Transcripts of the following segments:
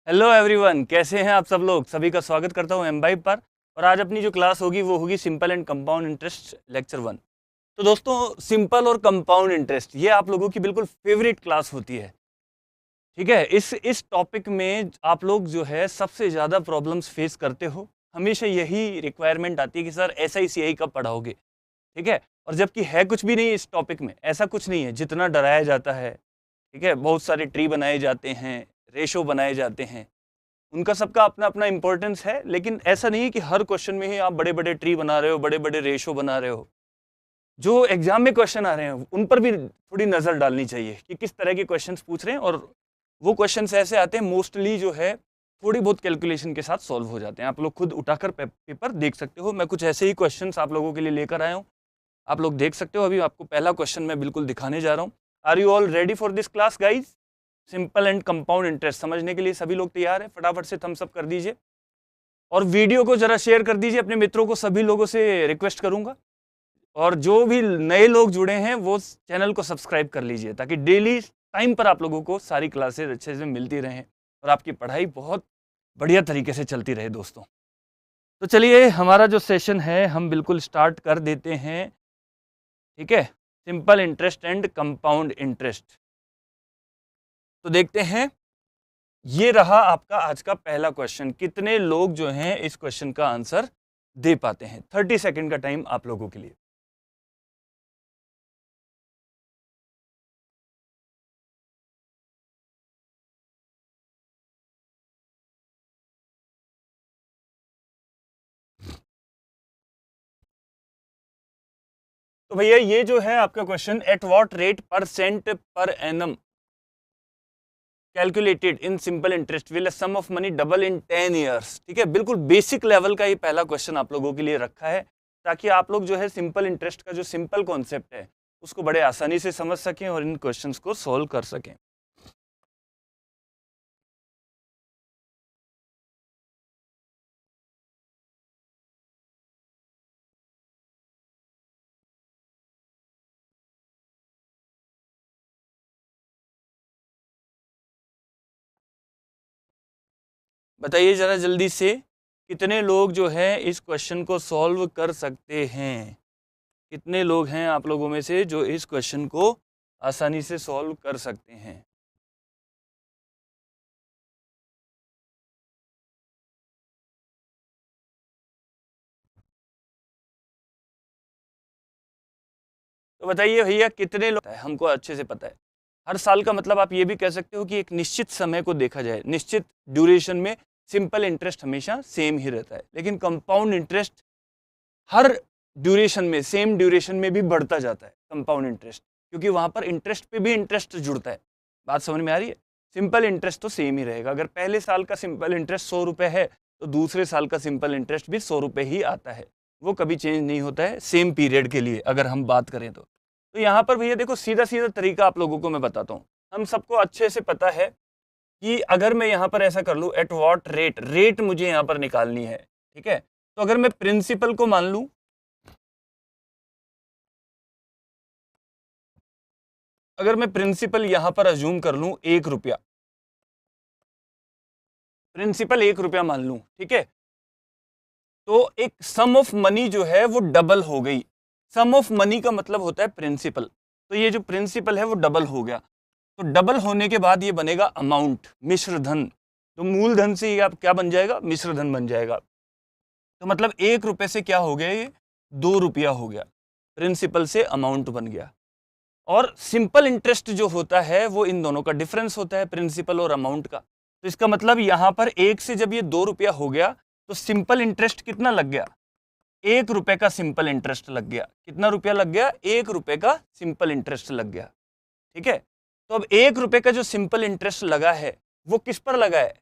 Hello everyone, कैसे हैं आप सब लोग। सभी का स्वागत करता हूं एमबाइब पर। और आज अपनी जो क्लास होगी वो होगी simple and compound interest lecture 1। तो दोस्तों, सिंपल और कंपाउंड इंटरेस्ट ये आप लोगों की बिल्कुल फेवरेट क्लास होती है। ठीक है, इस टॉपिक में आप लोग जो है सबसे ज़्यादा प्रॉब्लम्स फेस करते हो। हमेशा यही रिक्वायरमेंट आती है कि सर SICI कब पढ़ाओगे। ठीक है, और जबकि है कुछ भी नहीं इस टॉपिक में, ऐसा कुछ नहीं है जितना डराया जाता है। ठीक है, बहुत सारे ट्री बनाए जाते हैं, रेशो बनाए जाते हैं, उनका सबका अपना अपना इंपॉर्टेंस है। लेकिन ऐसा नहीं है कि हर क्वेश्चन में ही आप बड़े बड़े ट्री बना रहे हो, बड़े बड़े रेशो बना रहे हो। जो एग्जाम में क्वेश्चन आ रहे हैं उन पर भी थोड़ी नज़र डालनी चाहिए कि किस तरह के क्वेश्चंस पूछ रहे हैं। और वो क्वेश्चंस ऐसे आते हैं मोस्टली जो है थोड़ी बहुत कैलकुलेशन के साथ सॉल्व हो जाते हैं। आप लोग खुद उठाकर पेपर देख सकते हो। मैं कुछ ऐसे ही क्वेश्चंस आप लोगों के लिए लेकर आया हूँ, आप लोग देख सकते हो। अभी आपको पहला क्वेश्चन मैं बिल्कुल दिखाने जा रहा हूँ। Are you all ready for this class guys? Simple and compound interest समझने के लिए सभी लोग तैयार हैं? फटाफट से थम्स अप कर दीजिए और वीडियो को जरा शेयर कर दीजिए अपने मित्रों को। सभी लोगों से रिक्वेस्ट करूंगा, और जो भी नए लोग जुड़े हैं वो चैनल को सब्सक्राइब कर लीजिए ताकि डेली टाइम पर आप लोगों को सारी क्लासेस अच्छे से मिलती रहें और आपकी पढ़ाई बहुत बढ़िया तरीके से चलती रहे दोस्तों। तो चलिए, हमारा जो सेशन है हम बिल्कुल स्टार्ट कर देते हैं। ठीक है, simple interest and compound interest. तो देखते हैं, ये रहा आपका आज का पहला क्वेश्चन। कितने लोग जो हैं इस क्वेश्चन का आंसर दे पाते हैं? 30 सेकंड का टाइम आप लोगों के लिए। तो भैया ये जो है आपका question, at what rate percent per annum calculated in simple interest will a sum of money double in 10 years. ठीक है, बिल्कुल बेसिक लेवल का ये पहला क्वेश्चन आप लोगों के लिए रखा है ताकि आप लोग जो है सिंपल इंटरेस्ट का जो सिंपल कॉन्सेप्ट है उसको बड़े आसानी से समझ सकें और इन क्वेश्चंस को सॉल्व कर सकें। बताइए जरा जल्दी से, कितने लोग जो है इस क्वेश्चन को सॉल्व कर सकते हैं? कितने लोग हैं आप लोगों में से जो इस क्वेश्चन को आसानी से सॉल्व कर सकते हैं? तो बताइए भैया, कितने लोग है? हमको अच्छे से पता है। हर साल का मतलब आप ये भी कह सकते हो कि एक निश्चित समय को देखा जाए, निश्चित ड्यूरेशन में सिंपल इंटरेस्ट हमेशा सेम ही रहता है, लेकिन कंपाउंड इंटरेस्ट हर ड्यूरेशन में, सेम ड्यूरेशन में भी बढ़ता जाता है कंपाउंड इंटरेस्ट, क्योंकि वहां पर इंटरेस्ट पे भी इंटरेस्ट जुड़ता है। बात समझ में आ रही है? सिंपल इंटरेस्ट तो सेम ही रहेगा। अगर पहले साल का सिंपल इंटरेस्ट 100 रुपये है तो दूसरे साल का सिंपल इंटरेस्ट भी 100 रुपये ही आता है। वो कभी चेंज नहीं होता है सेम पीरियड के लिए अगर हम बात करें तो यहाँ पर भैया देखो, सीधा सीधा तरीका आप लोगों को मैं बताता हूँ। हम सबको अच्छे से पता है कि अगर मैं यहाँ पर ऐसा कर लूँ, एट वॉट रेट, रेट मुझे यहाँ पर निकालनी है। ठीक है, तो अगर मैं प्रिंसिपल को मान लूँ, अगर मैं प्रिंसिपल यहां पर अज्यूम कर लूं 1 रुपया, प्रिंसिपल 1 रुपया मान लूं, ठीक है, तो एक सम ऑफ मनी जो है वो डबल हो गई। सम ऑफ मनी का मतलब होता है प्रिंसिपल, तो ये जो प्रिंसिपल है वो डबल हो गया। तो डबल होने के बाद ये बनेगा अमाउंट, मिश्र धन। तो मूलधन से ये आप क्या बन जाएगा? मिश्र धन बन जाएगा। तो मतलब 1 रुपये से क्या हो गया? ये 2 रुपया हो गया। प्रिंसिपल से अमाउंट बन गया। और सिंपल इंटरेस्ट जो होता है वो इन दोनों का डिफरेंस होता है, प्रिंसिपल और अमाउंट का। तो इसका मतलब यहां पर 1 से जब ये 2 रुपया हो गया तो सिंपल इंटरेस्ट कितना लग गया? 1 रुपये का सिंपल इंटरेस्ट लग गया। कितना रुपया लग गया? 1 रुपये का सिंपल इंटरेस्ट लग गया। ठीक है, तो अब 1 रुपये का जो सिंपल इंटरेस्ट लगा है वो किस पर लगा है?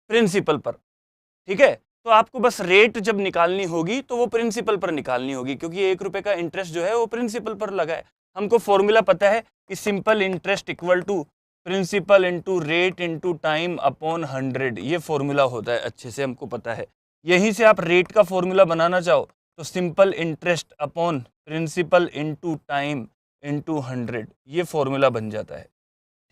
प्रिंसिपल पर। ठीक है, तो आपको बस रेट जब निकालनी होगी तो वो प्रिंसिपल पर निकालनी होगी, क्योंकि 1 रुपये का इंटरेस्ट जो है वो प्रिंसिपल पर लगा है। हमको फॉर्मूला पता है कि simple interest equal to principal into rate into time upon 100। ये फॉर्मूला होता है, अच्छे से हमको पता है। यहीं से आप रेट का फॉर्मूला बनाना चाहो तो simple interest upon principal into time into 100, ये फॉर्मूला बन जाता है।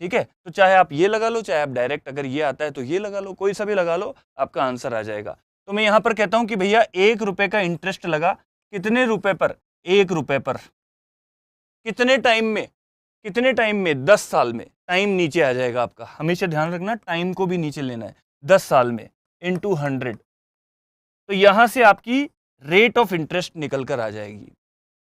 ठीक है, तो चाहे आप ये लगा लो, चाहे आप डायरेक्ट अगर ये आता है तो ये लगा लो, कोई सा भी लगा लो, आपका आंसर आ जाएगा। तो मैं यहाँ पर कहता हूँ कि भैया 1 रुपए का इंटरेस्ट लगा, कितने रुपए पर? 1 रुपए पर। कितने टाइम में? कितने टाइम में? 10 साल में। टाइम नीचे आ जाएगा आपका, हमेशा ध्यान रखना टाइम को भी नीचे लेना है। 10 साल में इंटू 100, तो यहां से आपकी रेट ऑफ इंटरेस्ट निकल कर आ जाएगी।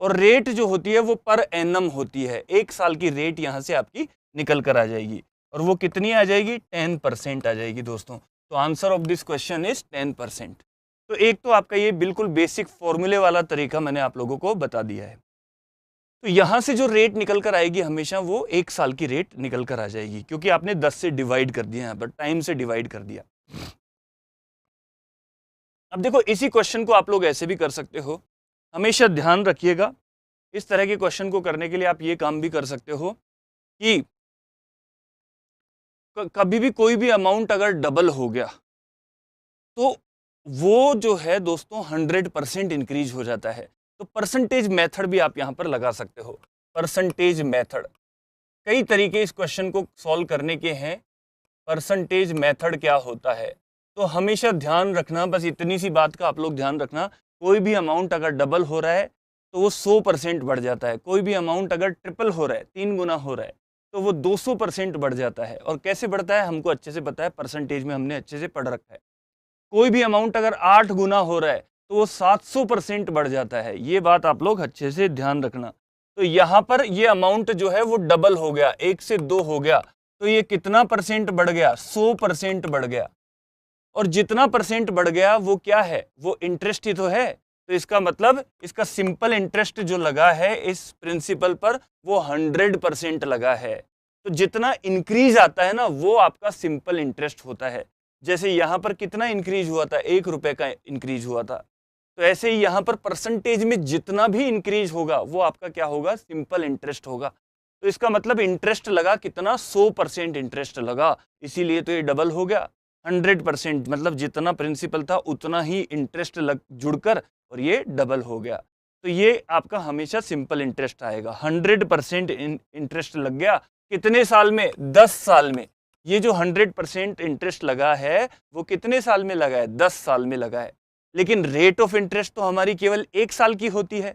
और रेट जो होती है वो पर एनम होती है, 1 साल की रेट यहां से आपकी निकल कर आ जाएगी। और वो कितनी आ जाएगी? 10% आ जाएगी दोस्तों। तो answer of this question is 10%। तो एक तो आपका ये बिल्कुल बेसिक फॉर्मूले वाला तरीका मैंने आप लोगों को बता दिया है। तो यहां से जो रेट निकल कर आएगी हमेशा वो 1 साल की रेट निकल कर आ जाएगी, क्योंकि आपने 10 से डिवाइड कर दिया, यहाँ पर टाइम से डिवाइड कर दिया। अब देखो, इसी क्वेश्चन को आप लोग ऐसे भी कर सकते हो। हमेशा ध्यान रखिएगा, इस तरह के क्वेश्चन को करने के लिए आप ये काम भी कर सकते हो कि कभी भी कोई भी अमाउंट अगर डबल हो गया तो वो जो है दोस्तों 100% इंक्रीज हो जाता है। तो परसेंटेज मेथड भी आप यहाँ पर लगा सकते हो। परसेंटेज मेथड, कई तरीके इस क्वेश्चन को सॉल्व करने के हैं। परसेंटेज मेथड क्या होता है? तो हमेशा ध्यान रखना, बस इतनी सी बात का आप लोग ध्यान रखना, कोई भी अमाउंट अगर डबल हो रहा है तो वो 100% बढ़ जाता है। कोई भी अमाउंट अगर ट्रिपल हो रहा है, 3 गुना हो रहा है, तो वो 200% बढ़ जाता है। और कैसे बढ़ता है हमको अच्छे से पता है, परसेंटेज में हमने अच्छे से पढ़ रखा है। कोई भी अमाउंट अगर 8 गुना हो रहा है तो वो 700% बढ़ जाता है। ये बात आप लोग अच्छे से ध्यान रखना। तो यहाँ पर ये अमाउंट जो है वो डबल हो गया, 1 से 2 हो गया, तो ये कितना परसेंट बढ़ गया? 100% बढ़ गया। और जितना परसेंट बढ़ गया वो क्या है? वो इंटरेस्ट ही तो है। तो इसका मतलब इसका सिंपल इंटरेस्ट जो लगा है इस प्रिंसिपल पर वो 100% लगा है। तो जितना इंक्रीज आता है ना वो आपका सिंपल इंटरेस्ट होता है। जैसे यहाँ पर कितना इंक्रीज हुआ था? 1 रुपए का इंक्रीज हुआ था। तो ऐसे ही यहाँ पर परसेंटेज में जितना भी इंक्रीज होगा वो आपका क्या होगा? सिंपल इंटरेस्ट होगा। तो इसका मतलब इंटरेस्ट लगा कितना? 100% इंटरेस्ट लगा, इसीलिए तो ये डबल हो गया। 100% मतलब जितना प्रिंसिपल था उतना ही इंटरेस्ट लग जुड़कर और ये डबल हो गया। तो ये आपका हमेशा सिंपल इंटरेस्ट आएगा। 100% इंटरेस्ट लग गया कितने साल में? 10 साल में। ये जो 100% इंटरेस्ट लगा है वो कितने साल में लगा है? 10 साल में लगा है। लेकिन रेट ऑफ इंटरेस्ट तो हमारी केवल 1 साल की होती है।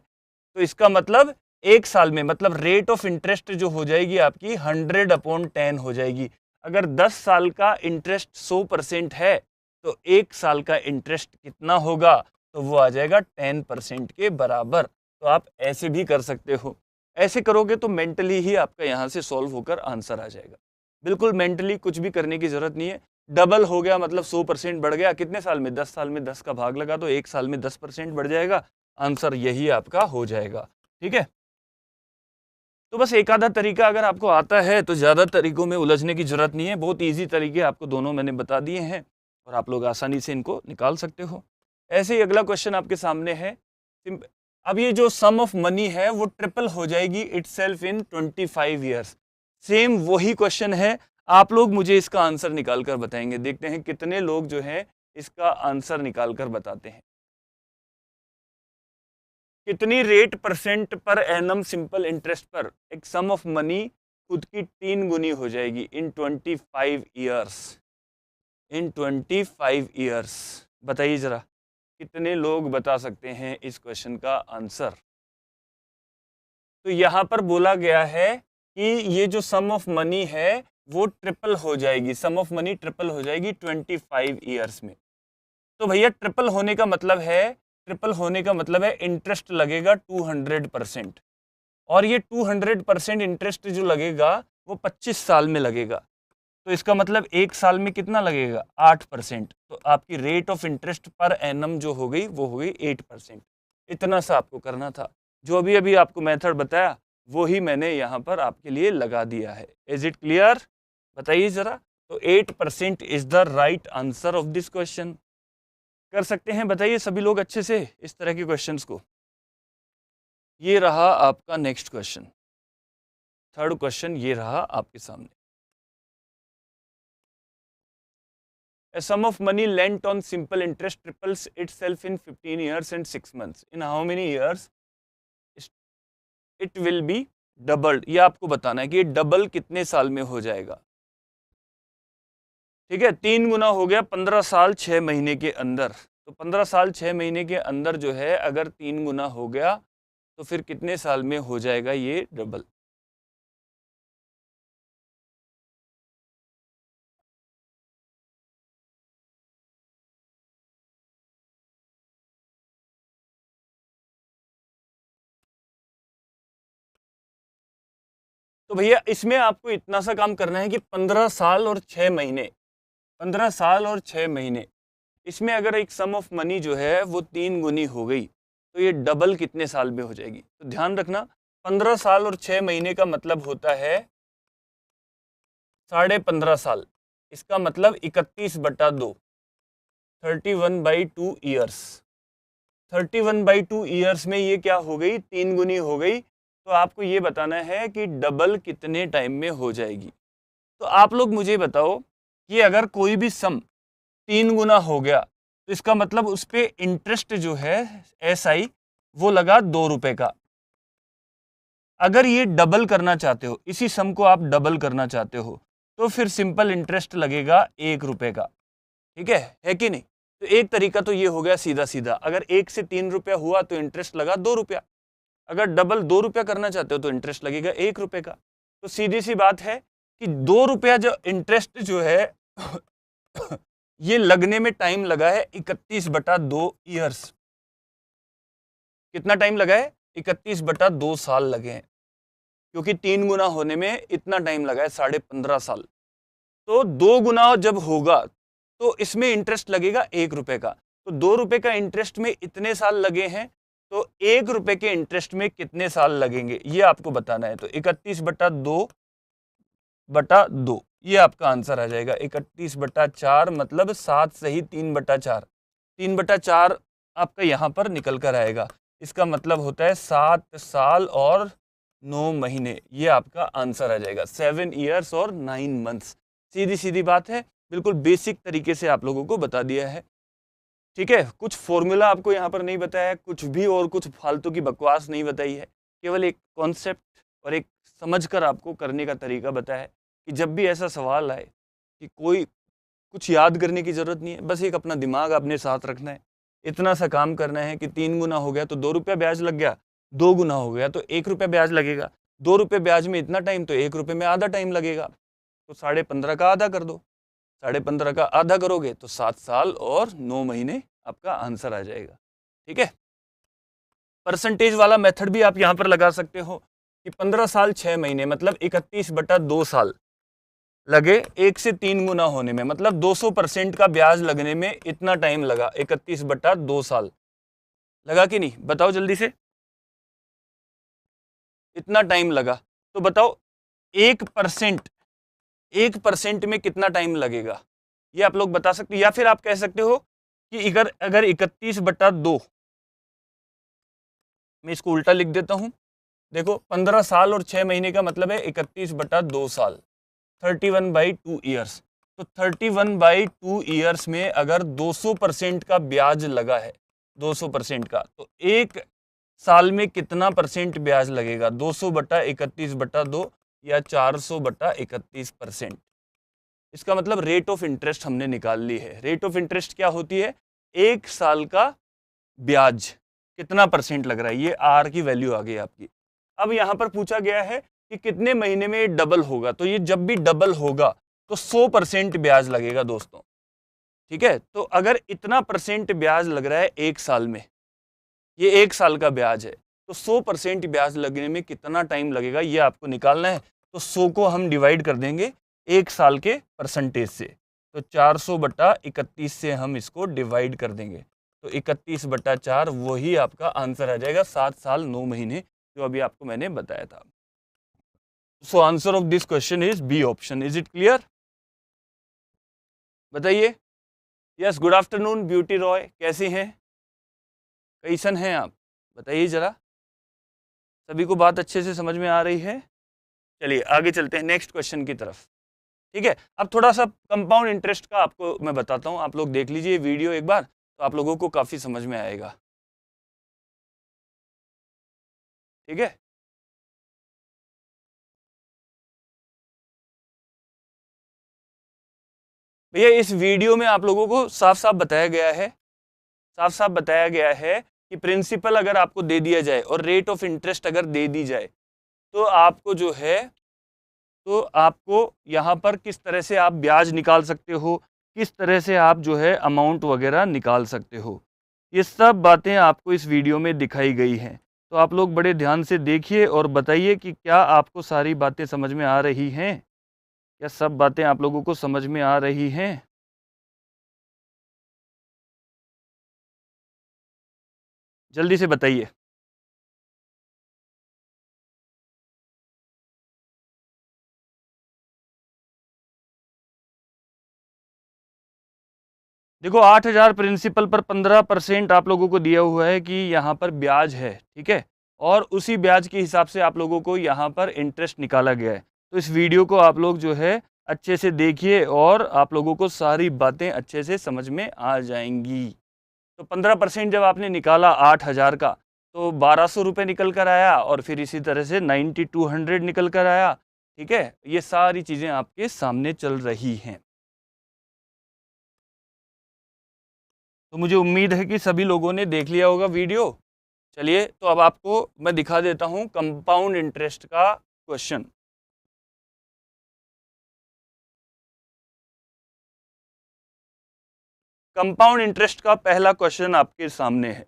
तो इसका मतलब 1 साल में, मतलब रेट ऑफ इंटरेस्ट जो हो जाएगी आपकी 100/10 हो जाएगी। अगर 10 साल का इंटरेस्ट 100% है तो 1 साल का इंटरेस्ट कितना होगा? तो वो आ जाएगा 10% के बराबर। तो आप ऐसे भी कर सकते हो। ऐसे करोगे तो मेंटली ही आपका यहाँ से सॉल्व होकर आंसर आ जाएगा। बिल्कुल मेंटली कुछ भी करने की जरूरत नहीं है। डबल हो गया मतलब 100% बढ़ गया, कितने साल में? 10 साल में 10 का भाग लगा तो 1 साल में 10% बढ़ जाएगा। आंसर यही आपका हो जाएगा। ठीक है, तो बस एक आधा तरीका अगर आपको आता है तो ज़्यादा तरीकों में उलझने की जरूरत नहीं है। बहुत इजी तरीके आपको दोनों मैंने बता दिए हैं और आप लोग आसानी से इनको निकाल सकते हो। ऐसे ही अगला क्वेश्चन आपके सामने है। अब ये जो सम ऑफ मनी है वो ट्रिपल हो जाएगी इटसेल्फ इन 25 ईयर्स। सेम वही क्वेश्चन है, आप लोग मुझे इसका आंसर निकाल कर बताएंगे। देखते हैं कितने लोग जो है इसका आंसर निकाल कर बताते हैं। कितनी rate percent per annum simple interest पर एक सम ऑफ मनी खुद की 3 गुनी हो जाएगी इन 25 ईयर्स? इन 25 ईयर्स बताइए जरा, कितने लोग बता सकते हैं इस क्वेश्चन का आंसर? तो यहाँ पर बोला गया है कि ये जो सम ऑफ मनी है वो ट्रिपल हो जाएगी, सम ऑफ मनी ट्रिपल हो जाएगी 25 ईयर्स में। तो भैया ट्रिपल होने का मतलब है, ट्रिपल होने का मतलब है इंटरेस्ट लगेगा 200%। और ये 200% इंटरेस्ट जो लगेगा वो 25 साल में लगेगा। तो इसका मतलब 1 साल में कितना लगेगा? 8%। तो आपकी rate of interest per annum जो हो गई वो हो गई 8%। इतना सा आपको करना था। जो अभी अभी आपको मेथड बताया वो ही मैंने यहाँ पर आपके लिए लगा दिया है। Is it clear? बताइए जरा। तो 8% is the right answer of this question. कर सकते हैं बताइए सभी लोग अच्छे से इस तरह के क्वेश्चंस को। ये रहा आपका नेक्स्ट क्वेश्चन, थर्ड क्वेश्चन ये रहा आपके सामने। A sum of money lent on simple interest triples itself in 15 years and 6 months. In how many years it will be double, ये आपको बताना है कि ये डबल कितने साल में हो जाएगा। ठीक है, 3 गुना हो गया 15 साल 6 महीने के अंदर। तो 15 साल 6 महीने के अंदर जो है अगर 3 गुना हो गया तो फिर कितने साल में हो जाएगा ये डबल। तो भैया इसमें आपको इतना सा काम करना है कि 15 साल और 6 महीने, 15 साल और 6 महीने, इसमें अगर एक सम ऑफ मनी जो है वो 3 गुनी हो गई तो ये डबल कितने साल में हो जाएगी। तो ध्यान रखना 15 साल और 6 महीने का मतलब होता है 15.5 साल। इसका मतलब 31/2, 31/2 ईयर्स। 31/2 ईयर्स में ये क्या हो गई, 3 गुनी हो गई। तो आपको ये बताना है कि डबल कितने टाइम में हो जाएगी। तो आप लोग मुझे बताओ कि अगर कोई भी सम 3 गुना हो गया तो इसका मतलब उस पर इंटरेस्ट जो है SI वो लगा 2 रुपए का। अगर ये डबल करना चाहते हो, इसी सम को आप डबल करना चाहते हो, तो फिर सिंपल इंटरेस्ट लगेगा 1 रुपए का। ठीक है कि नहीं। तो एक तरीका तो ये हो गया सीधा सीधा, अगर 1 से 3 रुपया हुआ तो इंटरेस्ट लगा 2 रुपया। अगर डबल 2 रुपया करना चाहते हो तो इंटरेस्ट लगेगा 1 रुपए का। तो सीधी सी बात है कि 2 रुपया जो इंटरेस्ट जो है ये लगने में टाइम लगा है 31/2 ईयर्स। कितना टाइम लगा है, 31/2 साल लगे हैं, क्योंकि 3 गुना होने में इतना टाइम लगा है 15.5 साल। तो 2 गुना जब होगा तो इसमें इंटरेस्ट लगेगा 1 रुपए का। तो 2 रुपए का इंटरेस्ट में इतने साल लगे हैं, तो 1 रुपए के इंटरेस्ट में कितने साल लगेंगे ये आपको बताना है। तो 31/2 ये आपका आंसर आ जाएगा। 31/4 मतलब 7 सही 3/4, 3/4 आपका यहाँ पर निकल कर आएगा। इसका मतलब होता है 7 साल और 9 महीने, ये आपका आंसर आ जाएगा। 7 ईयर्स और 9 मंथ्स। सीधी सीधी बात है, बिल्कुल बेसिक तरीके से आप लोगों को बता दिया है। ठीक है, कुछ फॉर्मूला आपको यहाँ पर नहीं बताया है, कुछ भी और कुछ फालतू की बकवास नहीं बताई है, केवल एक कॉन्सेप्ट और एक समझकर आपको करने का तरीका बताया है कि जब भी ऐसा सवाल आए कि कोई कुछ याद करने की ज़रूरत नहीं है, बस एक अपना दिमाग अपने साथ रखना है। इतना सा काम करना है कि 3 गुना हो गया तो 2 रुपया ब्याज लग गया, 2 गुना हो गया तो 1 रुपया ब्याज लगेगा, 2 रुपये ब्याज में इतना टाइम तो 1 रुपये में आधा टाइम लगेगा। तो 15.5 का आधा कर दो, 15.5 का आधा करोगे तो 7 साल और 9 महीने आपका आंसर आ जाएगा। ठीक है, परसेंटेज वाला मेथड भी आप यहाँ पर लगा सकते हो कि 15 साल 6 महीने मतलब 31/2 साल लगे 1 से 3 गुना होने में, मतलब 200% का ब्याज लगने में इतना टाइम लगा, 31/2 साल लगा कि नहीं, बताओ जल्दी से। इतना टाइम लगा, तो बताओ 1% 1% में कितना टाइम लगेगा, ये आप लोग बता सकते हो। या फिर आप कह सकते हो कि अगर 31/2, मैं इसको उल्टा लिख देता हूं। देखो 15 साल और 6 महीने का मतलब है 31/2 साल, 31/2 ईयर्स। तो 31/2 ईयर्स में अगर 200% का ब्याज लगा है, 200% का, तो एक साल में कितना परसेंट ब्याज लगेगा, 200/31/2 या 400/31%। इसका मतलब रेट ऑफ इंटरेस्ट हमने निकाल ली है। रेट ऑफ इंटरेस्ट क्या होती है, एक साल का ब्याज कितना परसेंट लग रहा है, ये आर की वैल्यू आ गई आपकी। अब यहां पर पूछा गया है कि कितने महीने में ये डबल होगा, तो ये जब भी डबल होगा तो 100% ब्याज लगेगा दोस्तों। ठीक है, तो अगर इतना परसेंट ब्याज लग रहा है एक साल में, ये एक साल का ब्याज है, तो 100% ब्याज लगने में कितना टाइम लगेगा ये आपको निकालना है। तो 100 को हम डिवाइड कर देंगे एक साल के परसेंटेज से, तो 400/31 से हम इसको डिवाइड कर देंगे, तो 31/4 वही आपका आंसर आ जाएगा, 7 साल 9 महीने, जो अभी आपको मैंने बताया था। So answer of this question is B option. Is it clear, बताइए। Yes, good afternoon Beauty Roy, कैसी हैं, कैसन हैं आप, बताइए जरा। सभी को बात अच्छे से समझ में आ रही है। चलिए आगे चलते हैं नेक्स्ट क्वेश्चन की तरफ। ठीक है, अब थोड़ा सा कंपाउंड इंटरेस्ट का आपको मैं बताता हूं, आप लोग देख लीजिए वीडियो एक बार, तो आप लोगों को काफी समझ में आएगा। ठीक है, भैया इस वीडियो में आप लोगों को साफ साफ बताया गया है कि प्रिंसिपल अगर आपको दे दिया जाए और रेट ऑफ इंटरेस्ट अगर दे दी जाए तो आपको जो है तो आपको यहाँ पर किस तरह से आप ब्याज निकाल सकते हो, किस तरह से आप जो है अमाउंट वगैरह निकाल सकते हो, ये सब बातें आपको इस वीडियो में दिखाई गई हैं। तो आप लोग बड़े ध्यान से देखिए और बताइए कि क्या आपको सारी बातें समझ में आ रही हैं, क्या सब बातें आप लोगों को समझ में आ रही हैं। जल्दी से बताइए। देखो 8,000 प्रिंसिपल पर 15% आप लोगों को दिया हुआ है कि यहाँ पर ब्याज है, ठीक है, और उसी ब्याज के हिसाब से आप लोगों को यहाँ पर इंटरेस्ट निकाला गया है। तो इस वीडियो को आप लोग जो है अच्छे से देखिए और आप लोगों को सारी बातें अच्छे से समझ में आ जाएंगी। तो 15% जब आपने निकाला 8,000 का तो 1,200 रुपये निकल कर आया और फिर इसी तरह से 9200 निकल कर आया, ठीक है। ये सारी चीज़ें आपके सामने चल रही हैं। तो मुझे उम्मीद है कि सभी लोगों ने देख लिया होगा वीडियो। चलिए तो अब आपको मैं दिखा देता हूं कंपाउंड इंटरेस्ट का क्वेश्चन। कंपाउंड इंटरेस्ट का पहला क्वेश्चन आपके सामने है।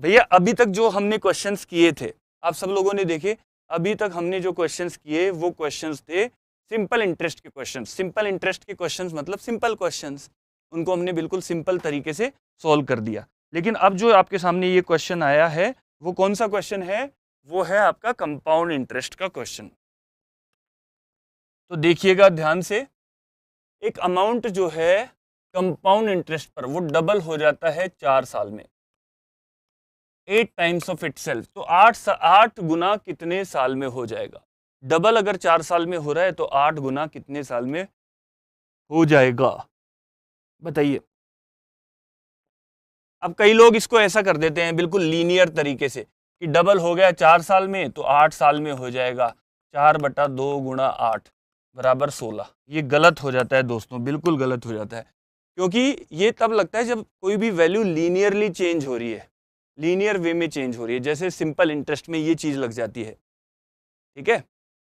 भैया अभी तक जो हमने क्वेश्चंस किए थे, आप सब लोगों ने देखे, अभी तक हमने जो क्वेश्चंस किए वो क्वेश्चंस थे सिंपल इंटरेस्ट के क्वेश्चंस। सिंपल इंटरेस्ट के क्वेश्चंस मतलब सिंपल क्वेश्चंस, उनको हमने बिल्कुल सिंपल तरीके से सॉल्व कर दिया। लेकिन अब जो आपके सामने ये क्वेश्चन आया है वो कौन सा क्वेश्चन है, वो है आपका कंपाउंड इंटरेस्ट का क्वेश्चन। तो देखिएगा ध्यान से, एक अमाउंट जो है कंपाउंड इंटरेस्ट पर वो डबल हो जाता है 4 साल में, 8 टाइम्स ऑफ इटसेल्फ। तो 8 गुना कितने साल में हो जाएगा? डबल अगर 4 साल में हो रहा है तो 8 गुना कितने साल में हो जाएगा, बताइए। अब कई लोग इसको ऐसा कर देते हैं बिल्कुल लीनियर तरीके से कि डबल हो गया 4 साल में तो 8 साल में हो जाएगा, 4/2 गुणा 8 बराबर 16। ये गलत हो जाता है दोस्तों, बिल्कुल गलत हो जाता है, क्योंकि ये तब लगता है जब कोई भी वैल्यू लीनियरली चेंज हो रही है, लीनियर वे में चेंज हो रही है। जैसे सिंपल इंटरेस्ट में ये चीज़ लग जाती है, ठीक है।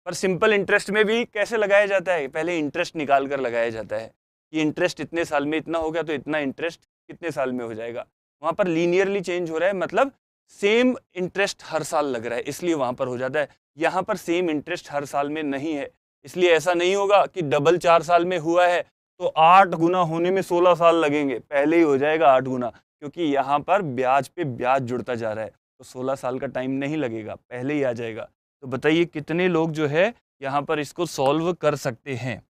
पर सिंपल इंटरेस्ट में भी कैसे लगाया जाता है, पहले इंटरेस्ट निकाल कर लगाया जाता है कि इंटरेस्ट इतने साल में इतना हो गया तो इतना इंटरेस्ट कितने साल में हो जाएगा। वहाँ पर लीनियरली चेंज हो रहा है, मतलब सेम इंटरेस्ट हर साल लग रहा है, इसलिए वहाँ पर हो जाता है। यहाँ पर सेम इंटरेस्ट हर साल में नहीं है, इसलिए ऐसा नहीं होगा कि डबल 4 साल में हुआ है तो 8 गुना होने में 16 साल लगेंगे, पहले ही हो जाएगा 8 गुना, क्योंकि यहाँ पर ब्याज पे ब्याज जुड़ता जा रहा है, तो 16 साल का टाइम नहीं लगेगा, पहले ही आ जाएगा। तो बताइए कितने लोग जो है यहाँ पर इसको सॉल्व कर सकते हैं।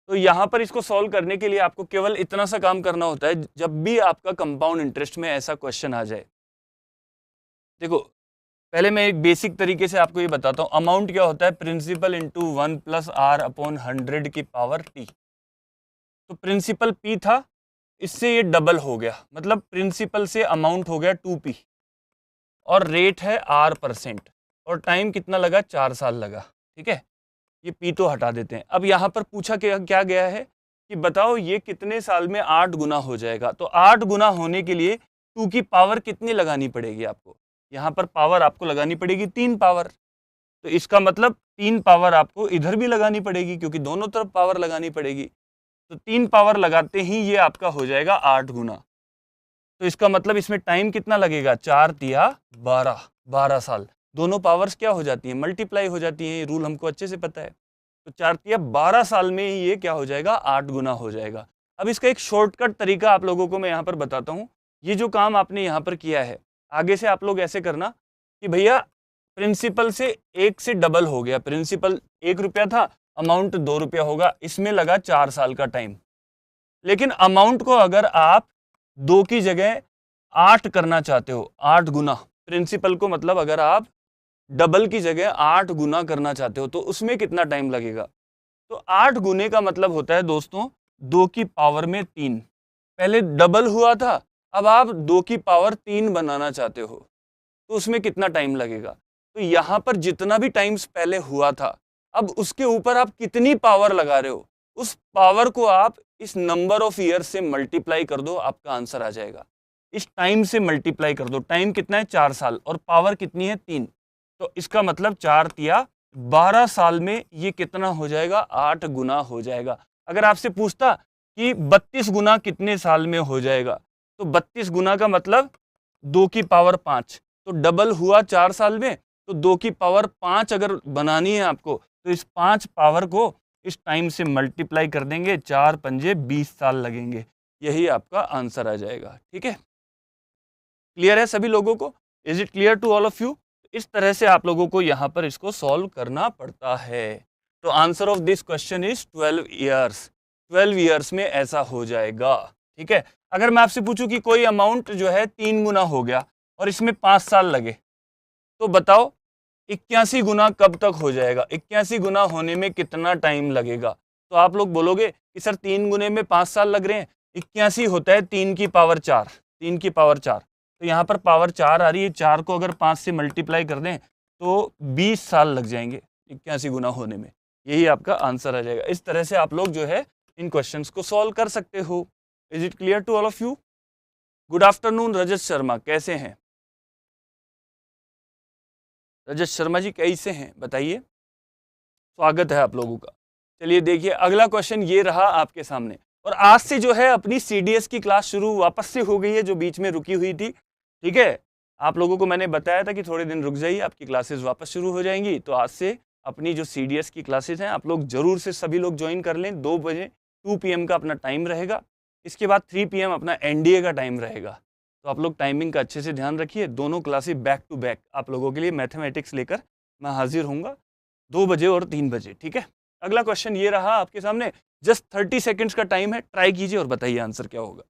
तो यहाँ पर इसको सॉल्व करने के लिए आपको केवल इतना सा काम करना होता है, जब भी आपका कंपाउंड इंटरेस्ट में ऐसा क्वेश्चन आ जाए। देखो पहले मैं एक बेसिक तरीके से आपको ये बताता हूँ, अमाउंट क्या होता है, प्रिंसिपल इंटू 1 + r/100 की पावर t। तो प्रिंसिपल p था, इससे ये डबल हो गया, मतलब प्रिंसिपल से अमाउंट हो गया 2p, और रेट है r%, और टाइम कितना लगा, 4 साल लगा, ठीक है। ये पी तो हटा देते हैं। अब यहाँ पर पूछा क्या गया है कि बताओ ये कितने साल में 8 गुना हो जाएगा। तो 8 गुना होने के लिए 2 की पावर कितनी लगानी पड़ेगी आपको, यहाँ पर पावर आपको लगानी पड़ेगी 3 पावर। तो इसका मतलब 3 पावर आपको इधर भी लगानी पड़ेगी, क्योंकि दोनों तरफ पावर लगानी पड़ेगी। तो 3 पावर लगाते ही ये आपका हो जाएगा 8 गुना। तो इसका मतलब इसमें टाइम कितना लगेगा, 4 तिया 12 साल। दोनों पावर्स क्या हो जाती हैं, मल्टीप्लाई हो जाती हैं, ये रूल हमको अच्छे से पता है। तो 4 तिया 12 साल में ही ये क्या हो जाएगा, 8 गुना हो जाएगा। अब इसका एक शॉर्टकट तरीका आप लोगों को मैं यहाँ पर बताता हूँ। ये जो काम आपने यहाँ पर किया है, आगे से आप लोग ऐसे करना कि भैया प्रिंसिपल से 1 से डबल हो गया, प्रिंसिपल 1 रुपया था, अमाउंट 2 रुपया होगा, इसमें लगा 4 साल का टाइम। लेकिन अमाउंट को अगर आप 2 की जगह 8 करना चाहते हो, 8 गुना, प्रिंसिपल को मतलब अगर आप डबल की जगह 8 गुना करना चाहते हो तो उसमें कितना टाइम लगेगा। तो 8 गुने का मतलब होता है दोस्तों 2 की पावर में 3। पहले डबल हुआ था, अब आप 2 की पावर 3 बनाना चाहते हो तो उसमें कितना टाइम लगेगा। तो यहाँ पर जितना भी टाइम्स पहले हुआ था, अब उसके ऊपर आप कितनी पावर लगा रहे हो, उस पावर को आप इस नंबर ऑफ ईयर से मल्टीप्लाई कर दो, आपका आंसर आ जाएगा। इस टाइम से मल्टीप्लाई कर दो, टाइम कितना है 4 साल और पावर कितनी है 3, तो इसका मतलब 4 तिया 12 साल में ये कितना हो जाएगा, 8 गुना हो जाएगा। अगर आपसे पूछता कि 32 गुना कितने साल में हो जाएगा, तो 32 गुना का मतलब 2 की पावर 5, तो डबल हुआ 4 साल में, तो 2 की पावर 5 अगर बनानी है आपको, तो इस 5 पावर को इस टाइम से मल्टीप्लाई कर देंगे, 4 पंजे 20 साल लगेंगे, यही आपका आंसर आ जाएगा। ठीक है, क्लियर है सभी लोगों को? Is it clear to all of you? इस तरह से आप लोगों को यहाँ पर इसको सॉल्व करना पड़ता है। तो answer of this question is 12 years. 12 years में ऐसा हो जाएगा। ठीक है, अगर मैं आपसे पूछूं कि कोई अमाउंट जो है 3 गुना हो गया और इसमें 5 साल लगे, तो बताओ 81 गुना कब तक हो जाएगा, 81 गुना होने में कितना टाइम लगेगा? तो आप लोग बोलोगे कि सर 3 गुने में 5 साल लग रहे हैं, 81 होता है 3 की पावर 4, 3 की पावर 4, तो यहाँ पर पावर 4 आ रही है, 4 को अगर 5 से मल्टीप्लाई कर दें तो 20 साल लग जाएंगे 81 गुना होने में, यही आपका आंसर आ जाएगा। इस तरह से आप लोग जो है इन क्वेश्चंस को सॉल्व कर सकते हो। Is it clear to all of you? Good afternoon Rajat Sharma, कैसे हैं रजत शर्मा जी, कैसे हैं बताइए, स्वागत है आप लोगों का। चलिए देखिए अगला क्वेश्चन ये रहा आपके सामने, और आज से जो है अपनी सीडीएस की क्लास शुरू वापस से हो गई है, जो बीच में रुकी हुई थी। ठीक है, आप लोगों को मैंने बताया था कि थोड़े दिन रुक जाइए, आपकी क्लासेस वापस शुरू हो जाएंगी। तो आज से अपनी जो सीडीएस की क्लासेस हैं आप लोग जरूर से सभी लोग ज्वाइन कर लें। 2 बजे 2 PM का अपना टाइम रहेगा, इसके बाद 3 PM अपना एनडीए का टाइम रहेगा। तो आप लोग टाइमिंग का अच्छे से ध्यान रखिए, दोनों क्लासेस बैक टू बैक आप लोगों के लिए मैथमेटिक्स लेकर मैं हाजिर होऊंगा 2 बजे और 3 बजे। ठीक है, अगला क्वेश्चन ये रहा आपके सामने, जस्ट 30 सेकेंड्स का टाइम है, ट्राई कीजिए और बताइए आंसर क्या होगा।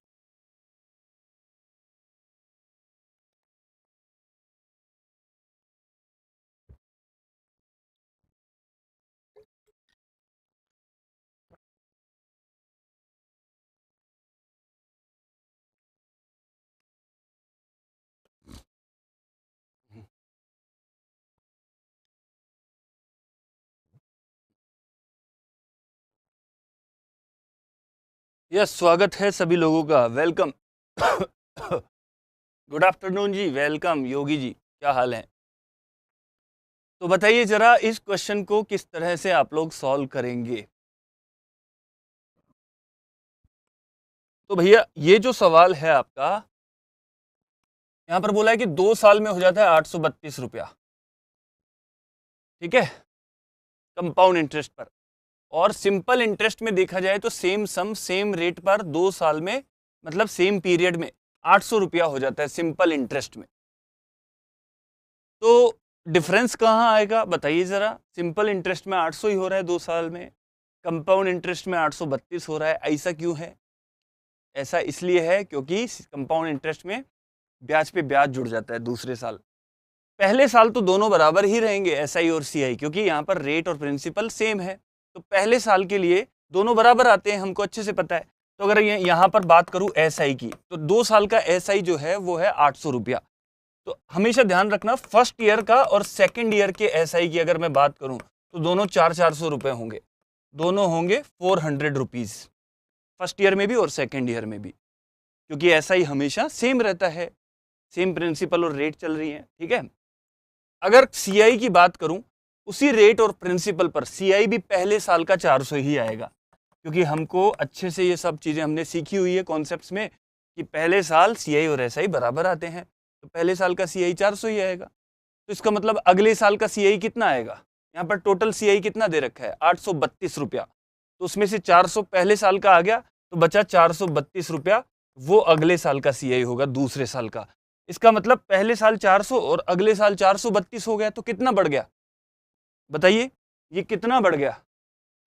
यस, स्वागत है सभी लोगों का, वेलकम। गुड आफ्टरनून जी, वेलकम योगी जी, क्या हाल है? तो बताइए जरा इस क्वेश्चन को किस तरह से आप लोग सॉल्व करेंगे। तो भैया ये जो सवाल है आपका, यहाँ पर बोला है कि 2 साल में हो जाता है 832 रुपया। ठीक है, कंपाउंड इंटरेस्ट पर, और सिंपल इंटरेस्ट में देखा जाए तो सेम सम सेम रेट पर 2 साल में, मतलब सेम पीरियड में 800 रुपया हो जाता है सिंपल इंटरेस्ट में। तो डिफरेंस कहाँ आएगा बताइए जरा, सिंपल इंटरेस्ट में 800 ही हो रहा है 2 साल में, कंपाउंड इंटरेस्ट में 832 हो रहा है, ऐसा क्यों है? ऐसा इसलिए है क्योंकि कंपाउंड इंटरेस्ट में ब्याज पे ब्याज जुड़ जाता है दूसरे साल। पहले साल तो दोनों बराबर ही रहेंगे, एसआई और सीआई, क्योंकि यहाँ पर रेट और प्रिंसिपल सेम है, तो पहले साल के लिए दोनों बराबर आते हैं, हमको अच्छे से पता है। तो अगर यहाँ पर बात करूँ एसआई की, तो 2 साल का एसआई जो है वो है 800 रुपया। तो हमेशा ध्यान रखना, फर्स्ट ईयर का और सेकेंड ईयर के एसआई की अगर मैं बात करूँ तो दोनों 400 रुपये होंगे, दोनों होंगे 400 रुपीज़, फर्स्ट ईयर में भी और सेकेंड ईयर में भी, क्योंकि एसआई हमेशा सेम रहता है, सेम प्रिंसिपल और रेट चल रही है। ठीक है, अगर सीआई की बात करूं, उसी रेट और प्रिंसिपल पर सीआई भी पहले साल का 400 ही आएगा, क्योंकि हमको अच्छे से ये सब चीज़ें हमने सीखी हुई है कॉन्सेप्ट्स में कि पहले साल सीआई और एसआई बराबर आते हैं, तो पहले साल का सीआई 400 ही आएगा। तो इसका मतलब अगले साल का सीआई कितना आएगा? यहाँ पर टोटल सीआई कितना दे रखा है? 832 रुपया। तो उसमें से 400 पहले साल का आ गया, तो बचा 432 रुपया, वो अगले साल का सीआई होगा दूसरे साल का। इसका मतलब पहले साल 400 और अगले साल 432 हो गया, तो कितना बढ़ गया बताइए? ये कितना बढ़ गया?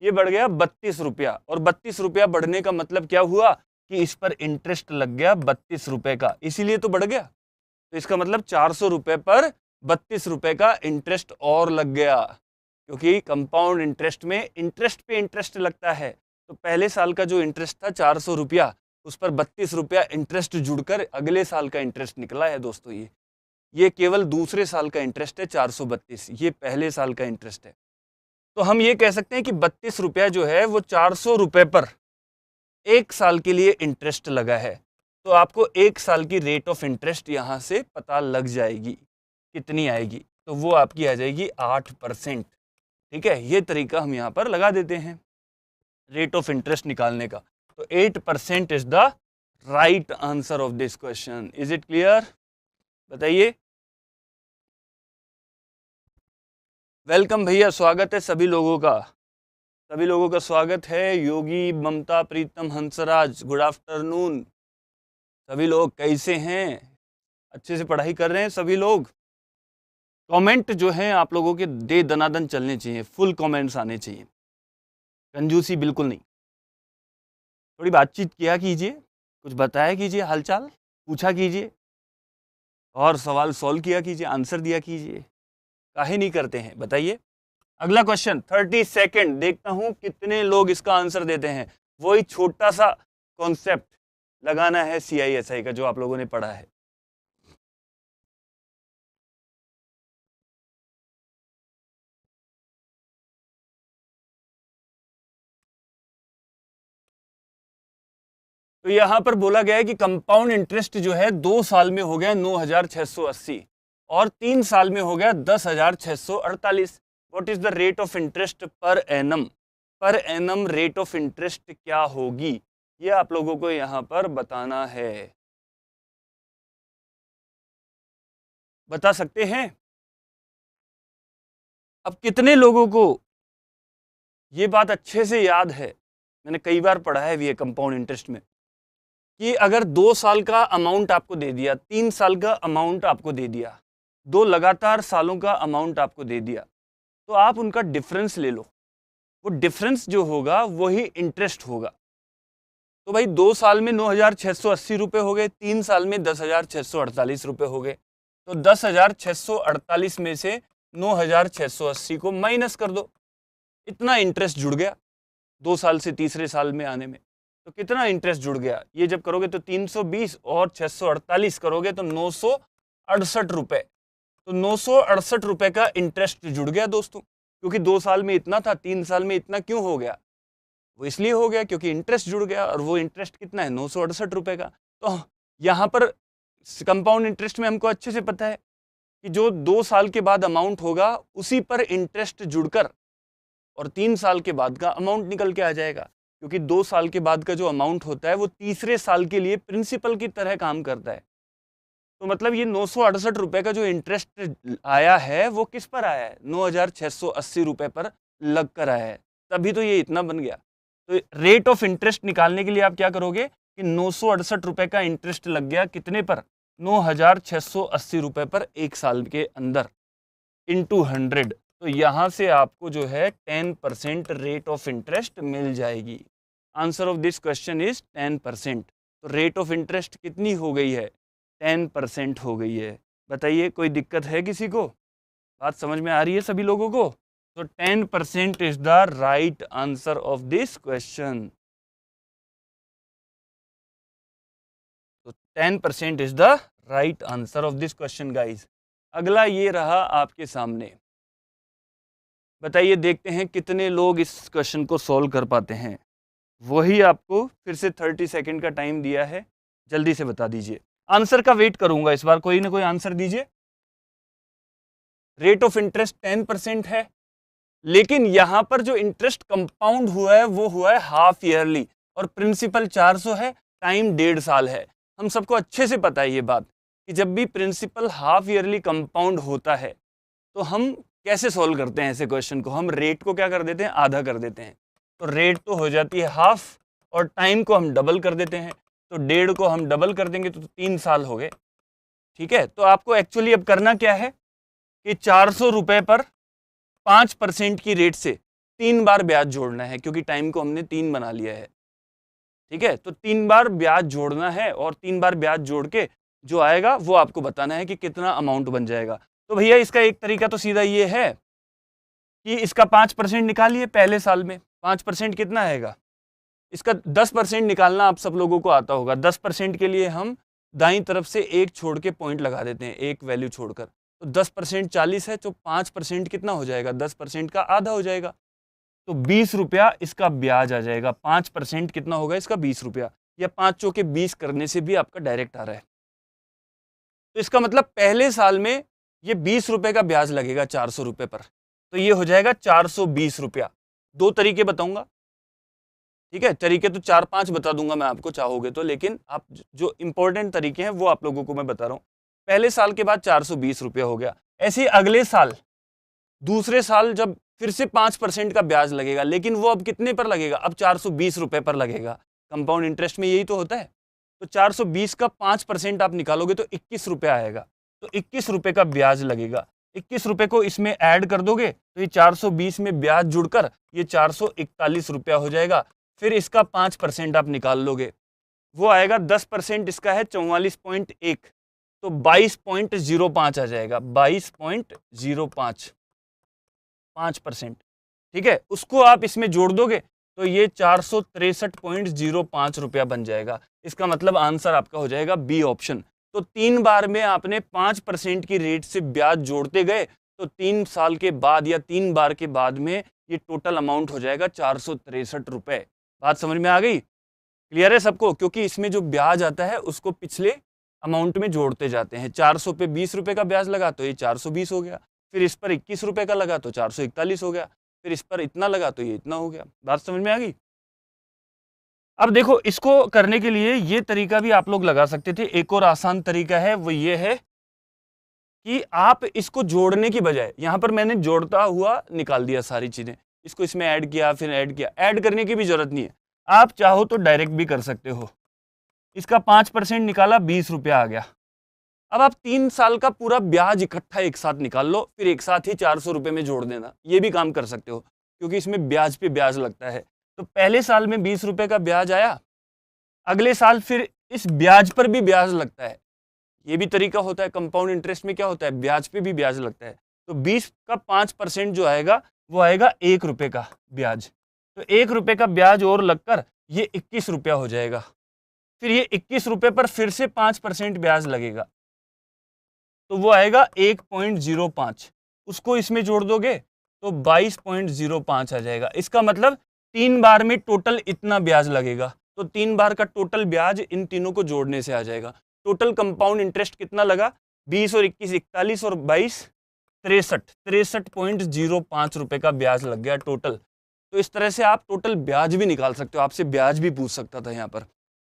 ये बढ़ गया 32 रुपया, और 32 रुपया बढ़ने का मतलब क्या हुआ कि इस पर इंटरेस्ट लग गया 32 रुपए का, इसीलिए तो बढ़ गया। तो इसका मतलब 400 रुपए पर 32 रुपए का इंटरेस्ट और लग गया, क्योंकि कंपाउंड इंटरेस्ट में इंटरेस्ट पे इंटरेस्ट लगता है। तो पहले साल का जो इंटरेस्ट था 400 रुपया, उस पर 32 रुपया इंटरेस्ट जुड़कर अगले साल का इंटरेस्ट निकला है दोस्तों। ये केवल दूसरे साल का इंटरेस्ट है 432, ये पहले साल का इंटरेस्ट है। तो हम ये कह सकते हैं कि 32 रुपया जो है वो 400 रुपये पर 1 साल के लिए इंटरेस्ट लगा है। तो आपको 1 साल की रेट ऑफ इंटरेस्ट यहाँ से पता लग जाएगी, कितनी आएगी, तो वो आपकी आ जाएगी 8%। ठीक है, ये तरीका हम यहाँ पर लगा देते हैं रेट ऑफ इंटरेस्ट निकालने का। तो 8% is the right answer of this question. Is it clear? बताइए। वेलकम भैया, स्वागत है सभी लोगों का, सभी लोगों का स्वागत है। योगी, ममता, प्रीतम, हंसराज, गुड आफ्टरनून। सभी लोग कैसे हैं? अच्छे से पढ़ाई कर रहे हैं सभी लोग? कमेंट जो है आप लोगों के दे दनादन चलने चाहिए, फुल कमेंट्स आने चाहिए, कंजूसी बिल्कुल नहीं। थोड़ी बातचीत किया कीजिए, कुछ बताया कीजिए, हालचाल पूछा कीजिए और सवाल सॉल्व किया कीजिए, आंसर दिया कीजिए। काहे नहीं करते हैं, बताइए। अगला क्वेश्चन 30 सेकंड, देखता हूं कितने लोग इसका आंसर देते हैं। वही छोटा सा कॉन्सेप्ट लगाना है CISI का जो आप लोगों ने पढ़ा है। तो यहां पर बोला गया है कि कंपाउंड इंटरेस्ट जो है 2 साल में हो गया 9,680 और 3 साल में हो गया 10,648। What is the rate of interest per annum? Per annum rate of interest क्या होगी, ये आप लोगों को यहां पर बताना है। बता सकते हैं? अब कितने लोगों को ये बात अच्छे से याद है, मैंने कई बार पढ़ा है भी ये कंपाउंड इंटरेस्ट में, कि अगर 2 साल का अमाउंट आपको दे दिया, 3 साल का अमाउंट आपको दे दिया, 2 लगातार सालों का अमाउंट आपको दे दिया, तो आप उनका डिफरेंस ले लो। वो डिफरेंस जो होगा वही इंटरेस्ट होगा। तो भाई 2 साल में 9,680 रुपये हो गए, 3 साल में 10,648 रुपये हो गए। तो 10,648 में से 9,680 को माइनस कर दो, इतना इंटरेस्ट जुड़ गया 2 साल से तीसरे साल में आने में। तो कितना इंटरेस्ट जुड़ गया, ये जब करोगे तो 320 और 648 करोगे तो 968 रुपये। तो 968 रुपये का इंटरेस्ट जुड़ गया दोस्तों, क्योंकि 2 साल में इतना था, 3 साल में इतना क्यों हो गया? वो इसलिए हो गया क्योंकि इंटरेस्ट जुड़ गया, और वो इंटरेस्ट कितना है? 968 रुपये का। तो यहाँ पर कंपाउंड इंटरेस्ट में हमको अच्छे से पता है कि जो 2 साल के बाद अमाउंट होगा उसी पर इंटरेस्ट जुड़कर और 3 साल के बाद का अमाउंट निकल के आ जाएगा, क्योंकि 2 साल के बाद का जो अमाउंट होता है वो तीसरे साल के लिए प्रिंसिपल की तरह काम करता है। तो मतलब ये 968 रुपये का जो इंटरेस्ट आया है वो किस पर आया है? 9,680 रुपये पर लग कर आया है, तभी तो ये इतना बन गया। तो रेट ऑफ इंटरेस्ट निकालने के लिए आप क्या करोगे कि 968 रुपये का इंटरेस्ट लग गया कितने पर? 9,680 रुपये पर 1 साल के अंदर, इंटू 100। तो यहाँ से आपको जो है 10% रेट ऑफ इंटरेस्ट मिल जाएगी। Answer of this question is 10%। तो रेट ऑफ इंटरेस्ट कितनी हो गई है? 10% हो गई है। बताइए, कोई दिक्कत है किसी को? बात समझ में आ रही है सभी लोगों को? तो 10% is the right answer of this question. तो 10% is the right answer of this question guys. अगला ये रहा आपके सामने। बताइए, देखते हैं कितने लोग इस क्वेश्चन को सॉल्व कर पाते हैं। वही आपको फिर से 30 सेकंड का टाइम दिया है, जल्दी से बता दीजिए। आंसर का वेट करूंगा इस बार, कोई ना कोई आंसर दीजिए। रेट ऑफ इंटरेस्ट 10% है, लेकिन यहां पर जो इंटरेस्ट कंपाउंड हुआ है वो हुआ है हाफ ईयरली, और प्रिंसिपल 400 है, टाइम 1.5 साल है। हम सबको अच्छे से पता है ये बात कि जब भी प्रिंसिपल हाफ ईयरली कंपाउंड होता है तो हम कैसे सॉल्व करते हैं ऐसे क्वेश्चन को? हम रेट को क्या कर देते हैं? आधा कर देते हैं। तो रेट तो हो जाती है हाफ, और टाइम को हम डबल कर देते हैं। तो 1.5 को हम डबल कर देंगे तो 3 साल हो गए। ठीक है, तो आपको एक्चुअली अब करना क्या है कि 400 रुपये पर 5% की रेट से 3 बार ब्याज जोड़ना है, क्योंकि टाइम को हमने 3 बना लिया है। ठीक है, तो 3 बार ब्याज जोड़ना है, और 3 बार ब्याज जोड़ के जो आएगा वो आपको बताना है कि कितना अमाउंट बन जाएगा। तो भैया इसका एक तरीका तो सीधा ये है कि इसका 5% निकालिए पहले साल में। 5% कितना आएगा? इसका 10% निकालना आप सब लोगों को आता होगा। 10% के लिए हम दाईं तरफ से एक छोड़ के पॉइंट लगा देते हैं, एक वैल्यू छोड़कर। तो 10% 40 है, तो 5% कितना हो जाएगा? 10% का आधा हो जाएगा। तो 20 रुपया इसका ब्याज आ जाएगा। 5% कितना होगा इसका? 20 रुपया, या 5 चौके 20 करने से भी आपका डायरेक्ट आ रहा है। तो इसका मतलब पहले साल में ये 20 रुपए का ब्याज लगेगा 400 रुपए पर, तो ये हो जाएगा 420 रुपया। 2 तरीके बताऊंगा, ठीक है? तरीके तो 4-5 बता दूंगा मैं आपको चाहोगे तो, लेकिन आप जो इंपॉर्टेंट तरीके हैं वो आप लोगों को मैं बता रहा हूं। पहले साल के बाद 420 रुपया हो गया। ऐसे ही अगले साल, दूसरे साल जब फिर से 5% का ब्याज लगेगा, लेकिन वो अब कितने पर लगेगा? अब 420 रुपए पर लगेगा। कंपाउंड इंटरेस्ट में यही तो होता है। तो 420 का 5% आप निकालोगे तो 21 रुपये आएगा। तो 21 रुपये का ब्याज लगेगा। 21 रुपये को इसमें ऐड कर दोगे तो ये 420 में ब्याज जुड़कर ये 441 रुपया हो जाएगा। फिर इसका 5% आप निकाल लोगे, वो आएगा 10%, इसका है 44.1, तो 22.05 आ जाएगा। 22.05, 5%, ठीक है? उसको आप इसमें जोड़ दोगे तो ये 463.05 रुपया बन जाएगा। इसका मतलब आंसर आपका हो जाएगा बी ऑप्शन। तो 3 बार में आपने 5% की रेट से ब्याज जोड़ते गए, तो 3 साल के बाद या 3 बार के बाद में ये टोटल अमाउंट हो जाएगा 463 रुपए। बात समझ में आ गई? क्लियर है सबको? क्योंकि इसमें जो ब्याज आता है उसको पिछले अमाउंट में जोड़ते जाते हैं। 400 पे 20 रुपए का ब्याज लगा तो ये 420 हो गया, फिर इस पर 21 रुपए का लगा तो 441 हो गया, फिर इस पर इतना लगा तो ये इतना हो गया। बात समझ में आ गई? अब देखो, इसको करने के लिए ये तरीका भी आप लोग लगा सकते थे। एक और आसान तरीका है, वो ये है कि आप इसको जोड़ने की बजाय, यहां पर मैंने जोड़ता हुआ निकाल दिया सारी चीजें, इसको इसमें ऐड किया, फिर ऐड किया। ऐड करने की भी जरूरत नहीं है, आप चाहो तो डायरेक्ट भी कर सकते हो। इसका 5% निकाला, 20 रुपया आ गया। अब आप 3 साल का पूरा ब्याज इकट्ठा एक साथ निकाल लो, फिर एक साथ ही 400 रुपए में जोड़ देना। ये भी काम कर सकते हो, क्योंकि इसमें ब्याज पे ब्याज लगता है। तो पहले साल में 20 रुपए का ब्याज आया, अगले साल फिर इस ब्याज पर भी ब्याज लगता है। ये भी तरीका होता है। कंपाउंड इंटरेस्ट में क्या होता है? ब्याज पे भी ब्याज लगता है। तो 20 का 5% जो आएगा वो आएगा 1 रुपए का ब्याज। तो 1 रुपए का ब्याज और लगकर ये 21 रुपया हो जाएगा। फिर ये 21 रुपए पर फिर से 5% ब्याज लगेगा, तो वो आएगा 1.05। उसको इसमें जोड़ दोगे तो 22.05 आ जाएगा। इसका मतलब 3 बार में टोटल इतना ब्याज लगेगा। तो 3 बार का टोटल ब्याज इन तीनों को जोड़ने से आ जाएगा। टोटल कंपाउंड इंटरेस्ट कितना लगा? 20 और 21 41 और 22 63.05 रुपए का ब्याज लग गया टोटल। तो इस तरह से आप टोटल ब्याज भी निकाल सकते हो। आपसे ब्याज भी पूछ सकता था, यहाँ पर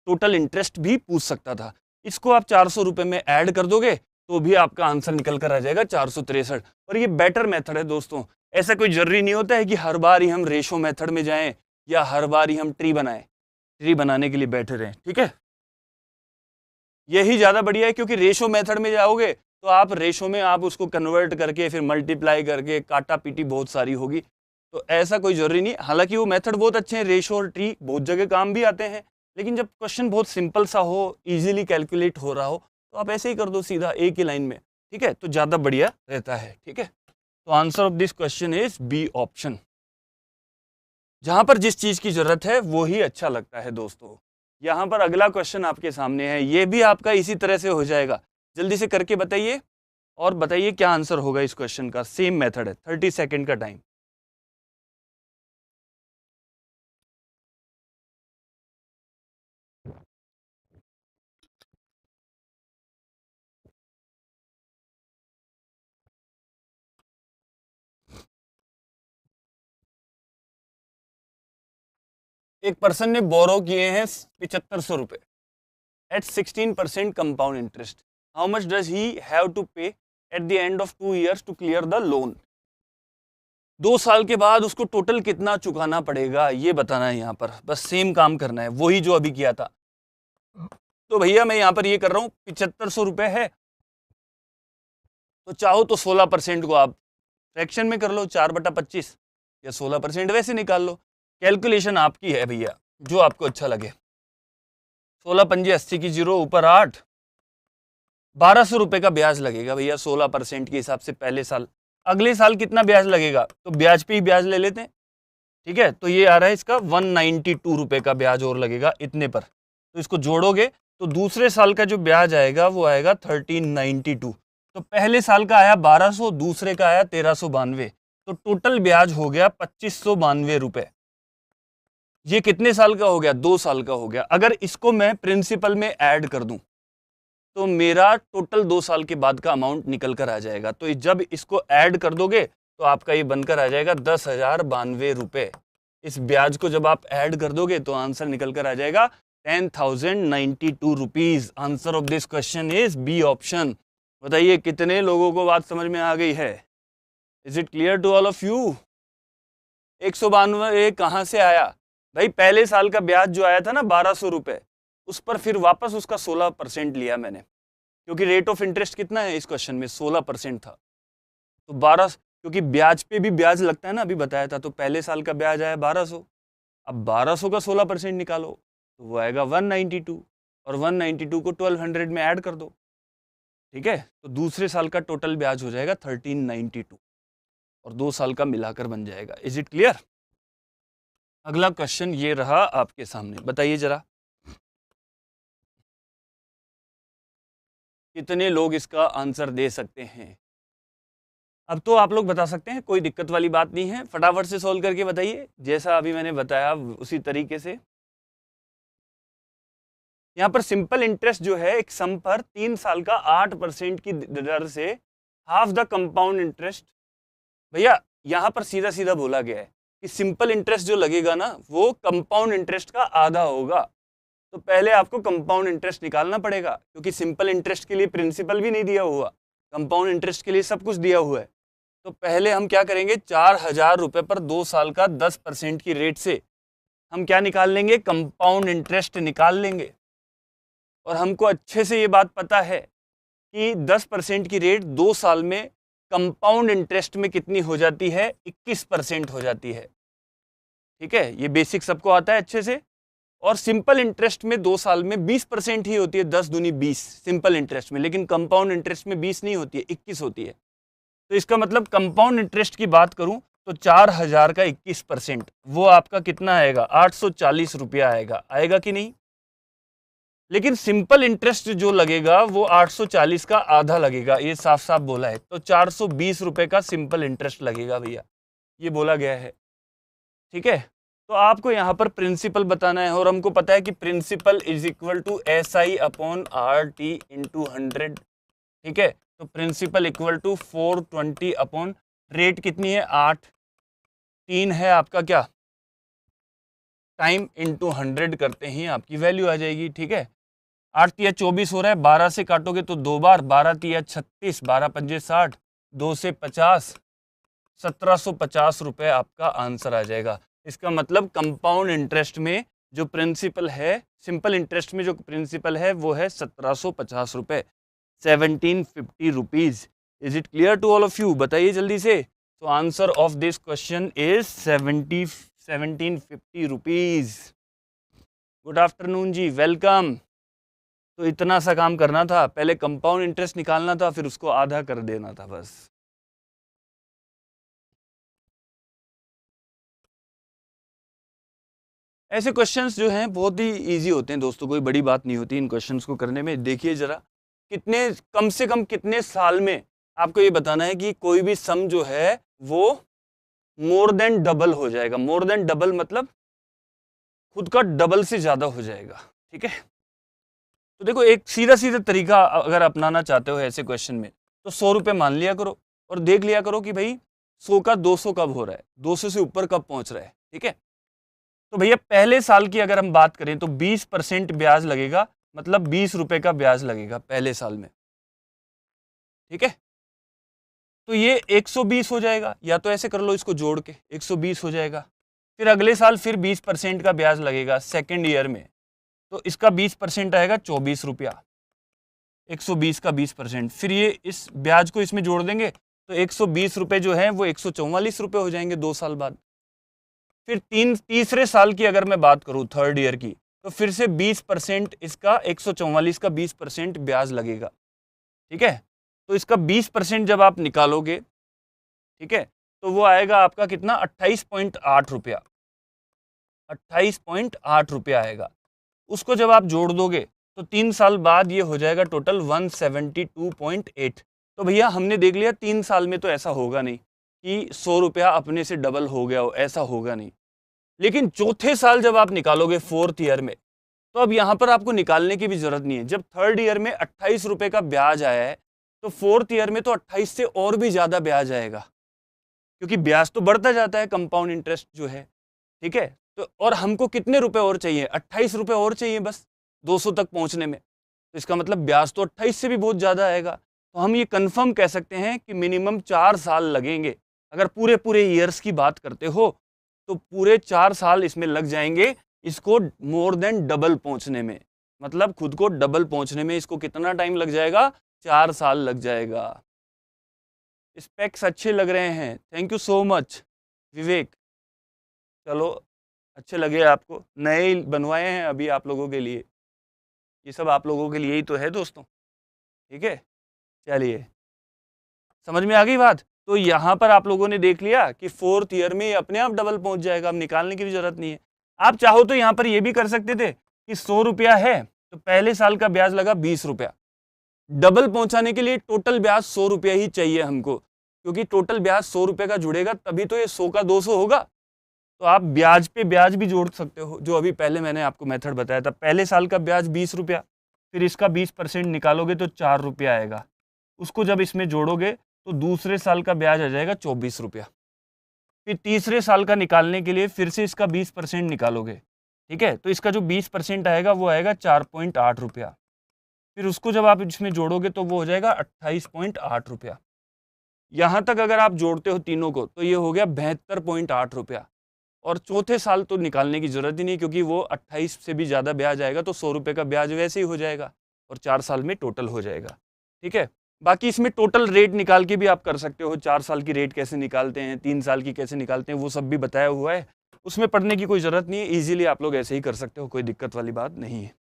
टोटल इंटरेस्ट भी पूछ सकता था। इसको आप 400 रुपए में ऐड कर दोगे तो भी आपका आंसर निकल कर आ जाएगा 463। और ये बेटर मेथड है दोस्तों। ऐसा कोई जरूरी नहीं होता है कि हर बार ही हम रेशो मेथड में जाएं या हर बार ही हम ट्री बनाएं। ट्री बनाने के लिए बैठे रहें, ठीक है? यही ज्यादा बढ़िया है, क्योंकि रेशो मेथड में जाओगे तो आप रेशो में आप उसको कन्वर्ट करके फिर मल्टीप्लाई करके काटा पीटी बहुत सारी होगी। तो ऐसा कोई जरूरी नहीं। हालांकि वो मेथड बहुत अच्छे हैं, रेशो और ट्री बहुत जगह काम भी आते हैं, लेकिन जब क्वेश्चन बहुत सिंपल सा हो, इजीली कैलकुलेट हो रहा हो, तो आप ऐसे ही कर दो सीधा एक ही लाइन में, ठीक है? तो ज्यादा बढ़िया रहता है, ठीक है? तो answer of this question is B option. जहां पर जिस चीज की जरूरत है वो ही अच्छा लगता है दोस्तों। यहाँ पर अगला क्वेश्चन आपके सामने है, ये भी आपका इसी तरह से हो जाएगा। जल्दी से करके बताइए और बताइए क्या आंसर होगा इस क्वेश्चन का। सेम मेथड है, 30 सेकेंड का टाइम। एक पर्सन ने बोरो किए हैं 7500 रुपए at 16% compound interest. How much does he have to pay at the end of 2 years to clear the loan? 2 साल के बाद उसको टोटल कितना चुकाना पड़ेगा ये बताना है। यहाँ पर बस सेम काम करना है, वही जो अभी किया था। तो भैया मैं यहाँ पर ये कर रहा हूँ, 7500 रुपए है, तो चाहो तो 16% को आप फ्रैक्शन में कर लो, 4/25, या 16% वैसे निकाल लो। कैलकुलेशन आपकी है भैया, जो आपको अच्छा लगे। 16 पंजे 80 की 0 ऊपर 8, 1200 रुपए का ब्याज लगेगा भैया 16% के हिसाब से पहले साल। अगले साल कितना ब्याज लगेगा? तो ब्याज पे ही ब्याज ले लेते हैं, ठीक है? तो ये आ रहा है इसका 192 रुपए का ब्याज और लगेगा इतने पर। तो इसको जोड़ोगे तो दूसरे साल का जो ब्याज आएगा वो आएगा 1392। तो पहले साल का आया 1200, दूसरे का आया 1392। तो टोटल ब्याज हो गया 2592 रुपए। ये कितने साल का हो गया? 2 साल का हो गया। अगर इसको मैं प्रिंसिपल में ऐड कर दूं तो मेरा टोटल 2 साल के बाद का अमाउंट निकल कर आ जाएगा। तो जब इसको ऐड कर दोगे तो आपका ये बनकर आ जाएगा 10,092 रुपए। इस ब्याज को जब आप ऐड कर दोगे तो आंसर निकल कर आ जाएगा 10,092 rupees. Answer of this question is B option. बताइए कितने लोगों को बात समझ में आ गई है? Is it clear to all of you? 192 कहाँ से आया भाई? पहले साल का ब्याज जो आया था ना 1200 रुपए, उस पर फिर वापस उसका 16% लिया मैंने, क्योंकि रेट ऑफ इंटरेस्ट कितना है इस क्वेश्चन में? 16% था। तो 12, क्योंकि ब्याज पे भी ब्याज लगता है ना, अभी बताया था। तो पहले साल का ब्याज आया 1200, अब 1200 का 16% निकालो तो वो आएगा 192, और 192 को 1200 में ऐड कर दो, ठीक है? तो दूसरे साल का टोटल ब्याज हो जाएगा 1392 और 2 साल का मिलाकर बन जाएगा। Is it clear? अगला क्वेश्चन ये रहा आपके सामने, बताइए जरा कितने लोग इसका आंसर दे सकते हैं? अब तो आप लोग बता सकते हैं, कोई दिक्कत वाली बात नहीं है। फटाफट से सोल्व करके बताइए, जैसा अभी मैंने बताया उसी तरीके से। यहाँ पर सिंपल इंटरेस्ट जो है एक सम पर 3 साल का 8% की दर से हाफ द कंपाउंड इंटरेस्ट। भैया यहाँ पर सीधा सीधा बोला गया है कि सिंपल इंटरेस्ट जो लगेगा ना वो कंपाउंड इंटरेस्ट का आधा होगा। तो पहले आपको कंपाउंड इंटरेस्ट निकालना पड़ेगा, क्योंकि सिंपल इंटरेस्ट के लिए प्रिंसिपल भी नहीं दिया हुआ, कंपाउंड इंटरेस्ट के लिए सब कुछ दिया हुआ है। तो पहले हम क्या करेंगे, 4,000 रुपए पर 2 साल का 10% की रेट से हम क्या निकाल लेंगे? कंपाउंड इंटरेस्ट निकाल लेंगे। और हमको अच्छे से ये बात पता है कि 10% की रेट 2 साल में कंपाउंड इंटरेस्ट में कितनी हो जाती है? 21% हो जाती है। ठीक है, ये बेसिक सबको आता है अच्छे से। और सिंपल इंटरेस्ट में 2 साल में 20% ही होती है, 10 दूनी 20 सिंपल इंटरेस्ट में, लेकिन कंपाउंड इंटरेस्ट में 20 नहीं होती है, 21 होती है। तो इसका मतलब कंपाउंड इंटरेस्ट की बात करूं तो 4,000 का 21% वो आपका कितना आएगा? 840 रुपया आएगा। आएगा कि नहीं? लेकिन सिंपल इंटरेस्ट जो लगेगा वो 840 का आधा लगेगा, ये साफ साफ बोला है। तो 420 रुपए का सिंपल इंटरेस्ट लगेगा भैया, ये बोला गया है। ठीक है, तो आपको यहाँ पर प्रिंसिपल बताना है, और हमको पता है कि principal is equal to SI upon RT into 100। ठीक है, तो principal equal to 420 upon rate कितनी है? 8, 3 है आपका क्या टाइम, इंटू 100 करते ही आपकी वैल्यू आ जाएगी। ठीक है, 8 तिया 24 हो रहा है, 12 से काटोगे तो 2 बार, 12 तिया 36, 12 पंजे 60, 2 से 50, 1750 रुपये आपका आंसर आ जाएगा। इसका मतलब कंपाउंड इंटरेस्ट में जो प्रिंसिपल है, सिंपल इंटरेस्ट में जो प्रिंसिपल है वो है 1750 रुपये, 1750 rupees. Is it clear to all of you? बताइए जल्दी से। तो answer of this question is 1750 rupees. Good afternoon जी, वेलकम। तो इतना सा काम करना था, पहले कंपाउंड इंटरेस्ट निकालना था, फिर उसको आधा कर देना था बस। ऐसे क्वेश्चंस जो हैं बहुत ही इजी होते हैं दोस्तों, कोई बड़ी बात नहीं होती इन क्वेश्चंस को करने में। देखिए जरा, कितने कम से कम कितने साल में आपको ये बताना है कि कोई भी सम जो है वो मोर देन डबल हो जाएगा। मोर देन डबल मतलब खुद का डबल से ज्यादा हो जाएगा। ठीक है, तो देखो एक सीधा सीधा तरीका अगर अपनाना चाहते हो ऐसे क्वेश्चन में, तो 100 रुपये मान लिया करो और देख लिया करो कि भाई 100 का 200 कब हो रहा है, 200 से ऊपर कब पहुंच रहा है। ठीक है, तो भैया पहले साल की अगर हम बात करें तो 20% ब्याज लगेगा, मतलब 20 रुपए का ब्याज लगेगा पहले साल में। ठीक है, तो ये 120 हो जाएगा, या तो ऐसे कर लो इसको जोड़ के 120 हो जाएगा। फिर अगले साल फिर 20% का ब्याज लगेगा सेकेंड ईयर में, तो इसका 20% आएगा 24 रुपया, 120 का 20%। फिर ये इस ब्याज को इसमें जोड़ देंगे तो 120 रुपये जो है वो 144 रुपये हो जाएंगे 2 साल बाद। फिर तीसरे साल की अगर मैं बात करूं थर्ड ईयर की, तो फिर से 20% इसका 144 का 20% ब्याज लगेगा। ठीक है, तो इसका 20% जब आप निकालोगे, ठीक है, तो वो आएगा आपका कितना? 28.8 रुपया, 28.8 रुपया आएगा। उसको जब आप जोड़ दोगे तो 3 साल बाद ये हो जाएगा टोटल 172.8। तो भैया हमने देख लिया 3 साल में तो ऐसा होगा नहीं, कि 100 रुपया अपने से डबल हो गया हो, ऐसा होगा नहीं। लेकिन चौथे साल जब आप निकालोगे 4th ईयर में, तो अब यहाँ पर आपको निकालने की भी जरूरत नहीं है। जब 3rd ईयर में 28 रुपए का ब्याज आया है, तो 4th ईयर में तो 28 से और भी ज्यादा ब्याज आएगा, क्योंकि ब्याज तो बढ़ता जाता है, कंपाउंड इंटरेस्ट जो है, ठीक है। तो और हमको कितने रुपए और चाहिए? 28 रुपए और चाहिए बस 200 तक पहुंचने में। तो इसका मतलब ब्याज तो 28 से भी बहुत ज्यादा आएगा। तो हम ये कंफर्म कह सकते हैं कि मिनिमम 4 साल लगेंगे। अगर पूरे पूरे ईयर्स की बात करते हो तो पूरे 4 साल इसमें लग जाएंगे इसको मोर देन डबल पहुंचने में। मतलब खुद को डबल पहुंचने में इसको कितना टाइम लग जाएगा? 4 साल लग जाएगा। स्पेक्स अच्छे लग रहे हैं, थैंक यू सो मच विवेक। चलो, अच्छे लगे आपको, नए बनवाए हैं अभी आप लोगों के लिए, ये सब आप लोगों के लिए ही तो है दोस्तों, ठीक है। चलिए, समझ में आ गई बात। तो यहाँ पर आप लोगों ने देख लिया कि 4th ईयर में ये अपने आप डबल पहुंच जाएगा, अब निकालने की भी जरूरत नहीं है। आप चाहो तो यहाँ पर ये भी कर सकते थे कि 100 रुपया है तो पहले साल का ब्याज लगा 20 रुपया। डबल पहुंचाने के लिए टोटल ब्याज 100 रुपया ही चाहिए हमको, क्योंकि टोटल ब्याज 100 रुपये का जुड़ेगा तभी तो ये 100 का 200 होगा। तो आप ब्याज पे ब्याज भी जोड़ सकते हो, जो अभी पहले मैंने आपको मेथड बताया था। पहले साल का ब्याज 20 रुपया, फिर इसका 20% निकालोगे तो 4 रुपया आएगा। उसको जब इसमें जोड़ोगे तो दूसरे साल का ब्याज आ जाएगा 24 रुपया। फिर तीसरे साल का निकालने के लिए फिर से इसका 20% निकालोगे, ठीक है। तो इसका जो 20% आएगा वो आएगा 4.8 रुपया। फिर उसको जब आप इसमें जोड़ोगे तो वो हो जाएगा 28.8 रुपया। यहाँ तक अगर आप जोड़ते हो तीनों को तो ये हो गया 72.8 रुपया। और चौथे साल तो निकालने की जरूरत ही नहीं, क्योंकि वो 28 से भी ज़्यादा ब्याज आएगा, तो 100 रुपये का ब्याज वैसे ही हो जाएगा और 4 साल में टोटल हो जाएगा, ठीक है। बाकी इसमें टोटल रेट निकाल के भी आप कर सकते हो। 4 साल की रेट कैसे निकालते हैं, 3 साल की कैसे निकालते हैं, वो सब भी बताया हुआ है, उसमें पढ़ने की कोई ज़रूरत नहीं है। ईजिली आप लोग ऐसे ही कर सकते हो, कोई दिक्कत वाली बात नहीं है।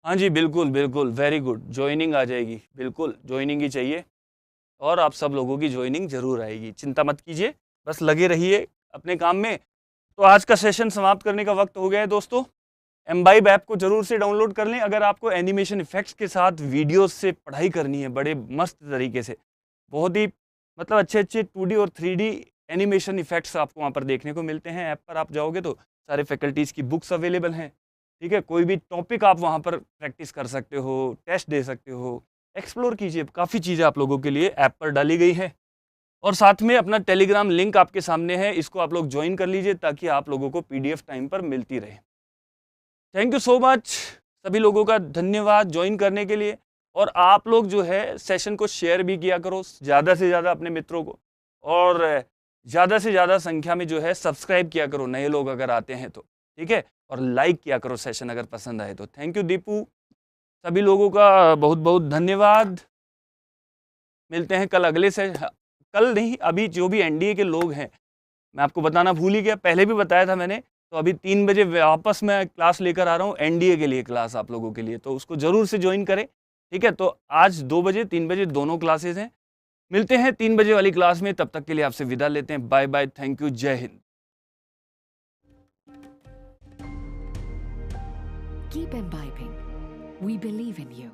हाँ जी, बिल्कुल बिल्कुल, वेरी गुड। ज्वाइनिंग आ जाएगी, बिल्कुल ज्वाइनिंग ही चाहिए, और आप सब लोगों की ज्वाइनिंग जरूर आएगी, चिंता मत कीजिए, बस लगे रहिए अपने काम में। तो आज का सेशन समाप्त करने का वक्त हो गया है दोस्तों। एम्बाइब ऐप को जरूर से डाउनलोड कर लें। अगर आपको एनिमेशन इफेक्ट्स के साथ वीडियोस से पढ़ाई करनी है बड़े मस्त तरीके से, बहुत ही मतलब अच्छे अच्छे 2D और 3D एनिमेशन इफेक्ट्स आपको वहाँ पर देखने को मिलते हैं। ऐप पर आप जाओगे तो सारे फैकल्टीज़ की बुक्स अवेलेबल हैं, ठीक है। कोई भी टॉपिक आप वहाँ पर प्रैक्टिस कर सकते हो, टेस्ट दे सकते हो, एक्सप्लोर कीजिए। काफ़ी चीज़ें आप लोगों के लिए ऐप पर डाली गई हैं। और साथ में अपना टेलीग्राम लिंक आपके सामने है, इसको आप लोग ज्वाइन कर लीजिए ताकि आप लोगों को PDF टाइम पर मिलती रहे। थैंक यू सो मच, सभी लोगों का धन्यवाद ज्वाइन करने के लिए। और आप लोग जो है सेशन को शेयर भी किया करो ज़्यादा से ज़्यादा अपने मित्रों को, और ज़्यादा से ज़्यादा संख्या में जो है सब्सक्राइब किया करो नए लोग अगर आते हैं तो, ठीक है। और लाइक किया करो सेशन अगर पसंद आए तो। थैंक यू दीपू, सभी लोगों का बहुत बहुत धन्यवाद। मिलते हैं कल अगले से, कल नहीं, अभी जो भी NDA के लोग हैं, मैं आपको बताना भूल ही गया, पहले भी बताया था मैंने। तो अभी 3 बजे वापस मैं क्लास लेकर आ रहा हूँ NDA के लिए, क्लास आप लोगों के लिए, तो उसको ज़रूर से ज्वाइन करें, ठीक है। तो आज 2 बजे 3 बजे दोनों क्लासेस हैं। मिलते हैं 3 बजे वाली क्लास में, तब तक के लिए आपसे विदा लेते हैं। बाय बाय, थैंक यू, जय Hind. Keep imbibing. We believe in you.